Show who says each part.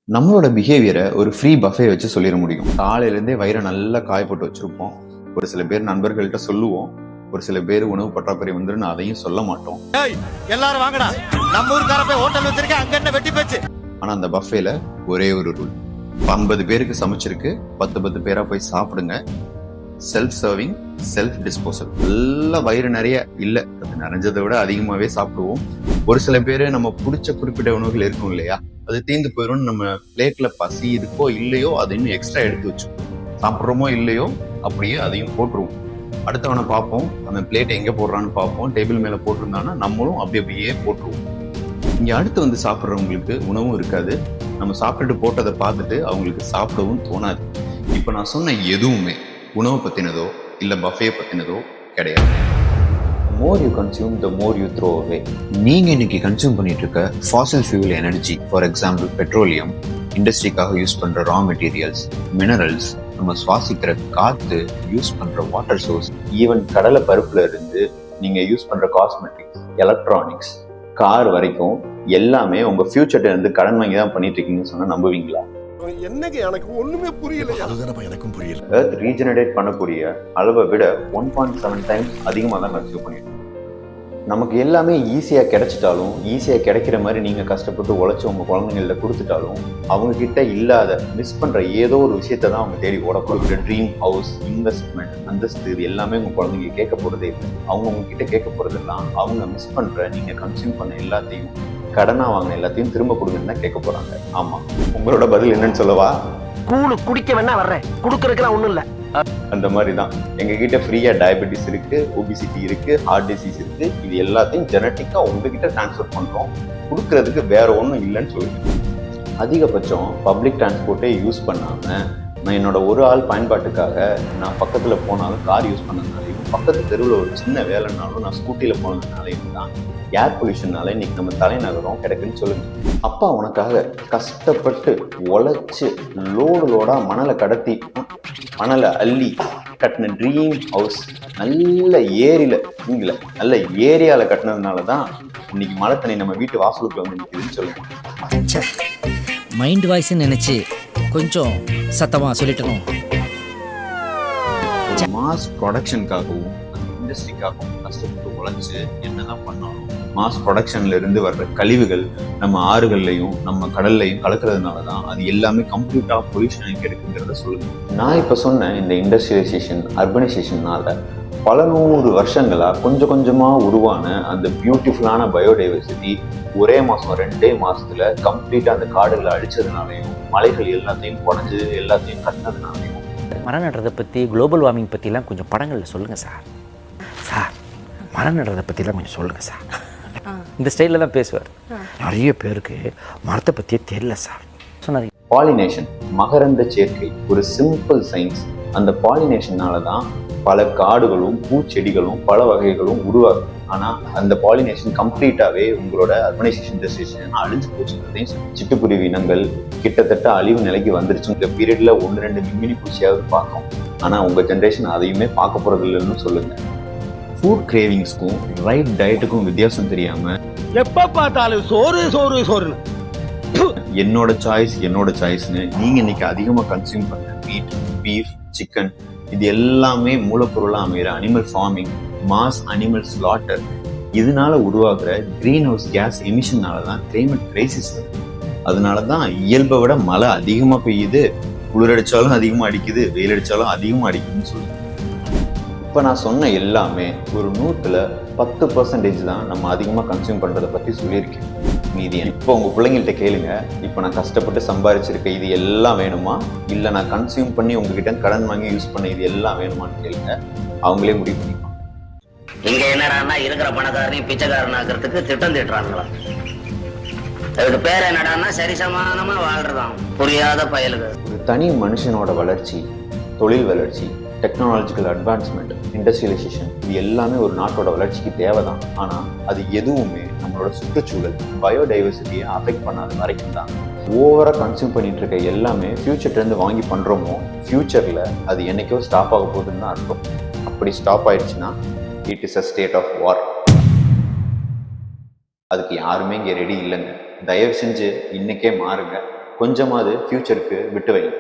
Speaker 1: நம்மளோட பிஹேவியரை ஒரு free buffet வச்சு சொல்லிட முடியும். காலையிலேருந்தே வயிறை நல்லா காய போட்டு வச்சிருப்போம். ஒரு சில பேர் நண்பர்கள்ட்ட சொல்லுவோம், ஒரு சில பேர் உணவு பற்றாக்குறை வந்துருன்னு அதையும் சொல்ல மாட்டோம்.
Speaker 2: எல்லாரும் வாங்கடா, நம்ம ஊருக்கார போய் ஹோட்டல் வச்சிருக்கேன், அங்க என்ன வெட்டி போச்சு.
Speaker 1: ஆனா அந்த பஃபேல ஒரே ஒரு ரூல், 50 பேருக்கு சமைச்சிருக்கு, 10 பேரா போய் சாப்பிடுங்க. Self serving, self disposal. எல்லாம் வயிறு நிறைய இல்ல, அது நிறைஞ்சதை விட அதிகமாவே சாப்பிடுவோம். ஒரு சில பேர் நம்ம பிடிச்ச குறிப்பிட்ட உணவுகள் இருக்கும் இல்லையா, அது தீர்ந்து போயிடும். நம்ம பிளேட்ல பசி இருக்கோ இல்லையோ அதை இன்னும் எக்ஸ்ட்ரா எடுத்து வச்சோம். சாப்பிட்றோமோ இல்லையோ அப்படியே அதையும் போட்டுருவோம். அடுத்தவனை பார்ப்போம், அவன் பிளேட் எங்க போடுறான்னு பார்ப்போம். டேபிள் மேல போட்டிருந்தானா நம்மளும் அப்படியே போட்டுருவோம். இங்க அடுத்து வந்து சாப்பிட்றவங்களுக்கு உணவும் இருக்காது. நம்ம சாப்பிட்டுட்டு போட்டதை பார்த்துட்டு அவங்களுக்கு சாப்பிடவும் தோணாது. இப்ப நான் சொன்ன எதுவுமே உணவு பத்தினதோ இல்ல பஃபே பத்தினதோ கிடையாது. more you consume, the more you throw away. நீங்க இன்னைக்கு கன்சியூம் பண்ணிட்டு இருக்க fossil fuel energy, for example petroleum, இண்டஸ்ட்ரிக்காக யூஸ் பண்ற ரா மெட்டீரியல்ஸ், மினரல்ஸ், நம்ம சுவாசிக்கிற காத்து, யூஸ் பண்ற வாட்டர் சோர்ஸ், ஈவன் கடலை பருப்புல இருந்து நீங்க யூஸ் பண்ற காஸ்மெட்டிக்ஸ், எலக்ட்ரானிக்ஸ், கார் வரைக்கும் எல்லாமே உங்க ஃபியூச்சர்ல இருந்து கடன் வாங்கி தான் பண்ணிட்டு இருக்கீங்கன்னு சொன்னா நம்புவீங்களா?
Speaker 3: என்னங்க எனக்கு ஒண்ணுமே புரியல. அதுதானப்பா எனக்கும் புரியல.
Speaker 1: எர்த் ரீஜெனரேட் பண்ணக்கூடிய அளவை விட 1.7 டைம்ஸ் அதிகமாக தான் கன்சியூம் பண்ணிருக்கோம். நமக்கு எல்லாமே ஈஸியா கிடைச்சிட்டாலும், ஈஸியா கிடைக்கிற மாதிரி நீங்க கஷ்டப்பட்டு உழைச்சி உங்க குழந்தைங்கள்ட்ட கொடுத்துட்டாலும், அவங்க கிட்ட இல்லாத மிஸ் பண்ற ஏதோ ஒரு விஷயத்தை தான் அவங்க தேடி ஓட கொடுக்குற. ட்ரீம் ஹவுஸ், இன்வெஸ்ட்மெண்ட், அந்தஸ்து, இது எல்லாமே உங்க குழந்தைங்க கேட்க போறதே இல்லை. அவங்க உங்ககிட்ட கேட்க போறதெல்லாம் அவங்க மிஸ் பண்ற நீங்க கன்சியூம் பண்ண எல்லாத்தையும், கடனா வாங்கின எல்லாத்தையும் திரும்ப கொடுங்கன்னு தான் கேட்க போறாங்க. ஆமா, உங்களோட பதில் என்னன்னு சொல்லவா?
Speaker 4: கூழு குடிக்க வேணா வர்றேன், குடுக்கறதுக்குலாம் ஒண்ணும் இல்ல.
Speaker 1: அந்த மாதிரி தான் எங்க கிட்ட ஃப்ரீயா டயபெட்டிஸ் இருக்கு, ஒபிசிட்டி இருக்கு, ஹார்ட் டிசீஸ் இருக்கு. இது எல்லாத்தையும் ஜெனட்டிக்கா உங்ககிட்ட டிரான்ஸ்ஃபர் பண்றோம். கொடுக்கறதுக்கு வேற ஒன்றும் இல்லைன்னு சொல்லிட்டு அதிகபட்சம் பப்ளிக் டிரான்ஸ்போர்ட்டே யூஸ் பண்ணாம, நான் என்னோட ஒரு ஆள் பயன்பாட்டுக்காக நான் பக்கத்துல போனாலும் கார் யூஸ் பண்ணதுனாலையும், பக்கத்து தெருவில் ஒரு சின்ன வேலைனாலும் நான் ஸ்கூட்டியில போனதுனாலையும் தான் ஏர் பொல்யூஷனால இன்னைக்கு நம்ம தலைநகரம் கிடக்குன்னு சொல்லுங்க. அப்பா உனக்காக கஷ்டப்பட்டு உழைச்சு லோடா மணலை கடத்தி, மணலை அள்ளி கட்டின ட்ரீம் ஹவுஸ் நல்ல ஏரியில, நீங்கள நல்ல ஏரியால கட்டினதுனால தான் இன்னைக்கு மழை தண்ணி நம்ம வீட்டு வாசலுக்குள்ள வந்து நிற்குதுன்னு சொல்லுங்க.
Speaker 5: மைண்ட் வாய்ஸ் நினைச்சு கொஞ்சம் சத்தமா சொல்லிட்டோம்.
Speaker 1: மாஸ் ப்ரொடக்ஷனுக்காகவும் இண்டஸ்ட்ரிக்காகவும் கஷ்டப்பட்டு உழைச்சு என்னதான் பண்ணாலும், மாஸ் ப்ரொடக்ஷன்ல இருந்து வர்ற கழிவுகள் நம்ம ஆறுகள்லையும் நம்ம கடல்லையும் கலக்கிறதுனால தான் அது எல்லாமே கம்ப்ளீட்டா பொல்யூஷன் கிடைக்குங்கிறத சொல்லுங்க. நான் இப்ப சொன்ன இந்த இண்டஸ்ட்ரியலைசேஷன், அர்பனைசேஷன்னால பல 100 வருஷங்களா கொஞ்சம் கொஞ்சமா உருவான அந்த பியூட்டிஃபுல்லான பயோடைவர்சிட்டி ஒரே மாசம் 2 மாசத்துல கம்ப்ளீட்டா அந்த காடுகளை அழிச்சதுனாலையும், மலைகள் எல்லாத்தையும் குறைஞ்சு எல்லாத்தையும் கட்டினதுனாலையும்.
Speaker 4: மரம் நடுறதை பற்றி, குளோபல் வார்மிங் பற்றிலாம் கொஞ்சம் படங்களில் சொல்லுங்கள் சார். சார், மரம் நடுறதை பற்றிலாம் கொஞ்சம் சொல்லுங்கள் சார். இந்த ஸ்டைலில் தான் பேசுவார். நிறைய பேருக்கு மரத்தை பற்றியே தெரியல சார் சொன்னார்.
Speaker 1: பாலினேஷன், மகரந்த சேர்க்கை, ஒரு சிம்பிள் சயின்ஸ். அந்த பாலினேஷனால தான் பல காடுகளும் பூச்செடிகளும் பல வகைகளும் உருவாகும். ஆனா அந்த பாலினேஷன் கம்ப்ளீட்டாவே உங்களோட அர்பனைசேஷன் டெஸ்டினேஷன் அழிஞ்சு போச்சுங்கிறதையும். சிட்டுக்குருவி இனங்கள் கிட்டத்தட்ட அழிவு நிலைக்கு வந்துருச்சு. இந்த பீரியட்ல 1-2 மின்மினி பூச்சியாவது பார்க்கும். ஆனா உங்க ஜென்ரேஷன் அதையுமே பார்க்க போறது இல்லைன்னு சொல்லுங்க. ஃபுட் கிரேவிங்ஸ்க்கும் ரைட் டயட்டுக்கும் வித்தியாசம் தெரியாம
Speaker 2: எப்ப பார்த்தாலும் சோறு சோறு சோறு,
Speaker 1: என்னோட சாய்ஸ்னு நீங்க இன்னைக்கு அதிகமா கன்சியூம் பண்ண மீட், பீஃப், சிக்கன், இது எல்லாமே மூலப்பொருளா அமைகிற animal farming, mass animal slaughter, இதனால உருவாக்குற கிரீன் ஹவுஸ் கேஸ் எமிஷனால தான் கிளைமேட் கிரைசிஸ் வருது. அதனால தான் இயல்பை விட மழை அதிகமா பெய்யுது, குளிர் அடிச்சாலும் அதிகமா அடிக்குது, வெயில் அடிச்சாலும் அதிகமா அடிக்குதுன்னு சொல்லுது. இப்போ நான் சொன்ன எல்லாமே ஒரு 100ல் 10% தான் நம்ம அதிகமாக கன்சியூம் பண்ணுறதை பற்றி சொல்லியிருக்கேன். மீதி இப்போ உங்கள் பிள்ளைங்கள்ட்ட கேளுங்க, இப்போ நான் கஷ்டப்பட்டு சம்பாதிச்சிருக்க இது எல்லாம் வேணுமா, இல்லை நான் கன்சியூம் பண்ணி உங்ககிட்ட கடன் வாங்கி யூஸ் பண்ண இது எல்லாம் வேணுமான்னு கேளுங்க. அவங்களே முடிவு பண்ணிப்பாங்க.
Speaker 6: இங்க என்னடான்னா இருக்கிற பணக்காரனையும் பிச்சைக்காரன் ஆக்கிறதுக்கு திட்டம் திட்டுறாங்களா? அதுக்கு பேர் என்னடான்னா சரிசமானமா வாழ்றதான் புரியாத பயலுக்கு.
Speaker 1: ஒரு தனி மனுஷனோட வளர்ச்சி, தொழில் வளர்ச்சி, டெக்னாலஜிக்கல் அட்வான்ஸ்மெண்ட், இண்டஸ்ட்ரியலைசேஷன், இது எல்லாமே ஒரு நாட்டோட வளர்ச்சிக்கு தேவைதான். ஆனால் அது எதுவுமே நம்மளோட சுற்றுச்சூழல், பயோடைவர்சிட்டியை அஃபெக்ட் பண்ணாத வரைக்கும் தான். ஓவராக கன்சியூம் பண்ணிட்டு இருக்க எல்லாமே ஃபியூச்சர்லேருந்து வாங்கி பண்ணுறோமோ, ஃபியூச்சரில் அது என்னைக்கோ ஸ்டாப் ஆக போகுதுன்னு தான் அர்த்தம். அப்படி ஸ்டாப் ஆயிடுச்சுன்னா it is a state of war. அதுக்கு யாருமே இங்கே ரெடி இல்லைங்க. தயவு செஞ்சு இன்னைக்கே மாறுங்க. கொஞ்சமாவது ஃபியூச்சருக்கு விட்டு வைங்க.